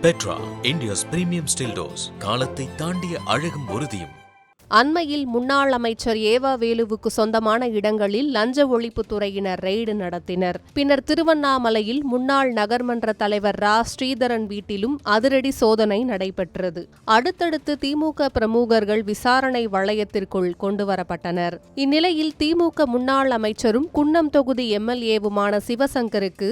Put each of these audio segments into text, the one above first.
Petra, India's premium steel doors. காலத்தை தாண்டிய அழகும் உறுதியும். அண்மையில் முன்னாள் அமைச்சர் ஏவா வேலுவுக்கு சொந்தமான இடங்களில் லஞ்ச ஒழிப்புத்துறையினர் ரெய்டு நடத்தினர். பின்னர் திருவண்ணாமலையில் முன்னாள் நகர்மன்ற தலைவர் ரா. ஸ்ரீதரன் வீட்டிலும் அதிரடி சோதனை நடைபெற்றது. அடுத்தடுத்து திமுக பிரமுகர்கள் விசாரணை வளையத்திற்குள் கொண்டுவரப்பட்டனர். இந்நிலையில் திமுக முன்னாள் அமைச்சரும் குன்னம் தொகுதி எம்எல்ஏவுமான சிவசங்கருக்கு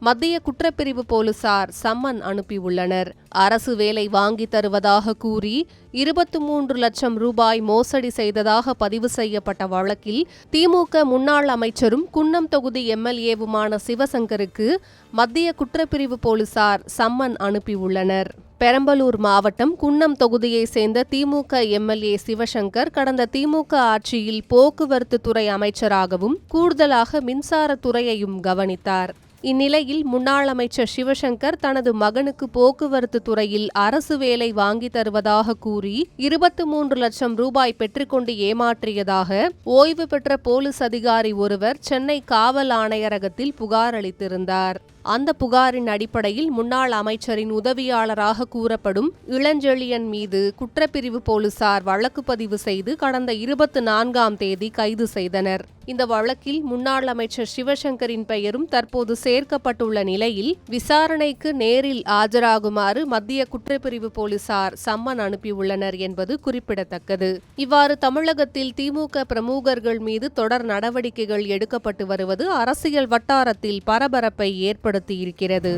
மத்திய குற்றப்பிரிவு போலீசார் சம்மன் அனுப்பியுள்ளனர். அரசு வேலை வாங்கி தருவதாக கூறி 23 லட்சம் ரூபாய் மோசடி செய்ததாக பதிவு செய்யப்பட்ட வழக்கில் திமுக முன்னாள் அமைச்சரும் குன்னம் தொகுதி எம்எல்ஏவுமான சிவசங்கருக்கு மத்திய குற்றப்பிரிவு போலீசார் சம்மன் அனுப்பியுள்ளனர். பெரம்பலூர் மாவட்டம் குன்னம் தொகுதியை சேர்ந்த திமுக எம்எல்ஏ சிவசங்கர் கடந்த திமுக ஆட்சியில் போக்குவரத்து துறை அமைச்சராகவும் கூடுதலாக மின்சாரத்துறையையும் கவனித்தார். இந்நிலையில் முன்னாள் அமைச்சர் சிவசங்கர் தனது மகனுக்கு போக்குவரத்து துறையில் அரசு வேலை வாங்கி தருவதாக கூறி 23 லட்சம் ரூபாய் பெற்றுக்கொண்டு ஏமாற்றியதாக ஓய்வு பெற்ற போலீஸ் அதிகாரி ஒருவர் சென்னை காவல் ஆணையரகத்தில் புகார் அளித்திருந்தார். அந்த புகாரின் அடிப்படையில் முன்னாள் அமைச்சரின் உதவியாளராக கூறப்படும் இளஞ்செழியன் மீது குற்றப்பிரிவு போலீசார் வழக்கு பதிவு செய்து கடந்த 24ஆம் தேதி கைது செய்தனர். இந்த வழக்கில் முன்னாள் அமைச்சர் சிவசங்கரின் பெயரும் தற்போது சேர்க்கப்பட்டுள்ள நிலையில் விசாரணைக்கு நேரில் ஆஜராகுமாறு மத்திய குற்றப்பிரிவு போலீசார் சம்மன் அனுப்பியுள்ளனர் என்பது குறிப்பிடத்தக்கது. இவ்வாறு தமிழகத்தில் திமுக பிரமுகர்கள் மீது தொடர் நடவடிக்கைகள் எடுக்கப்பட்டு வருவது அரசியல் வட்டாரத்தில் பரபரப்பை ஏற்படுத்தியிருக்கிறது.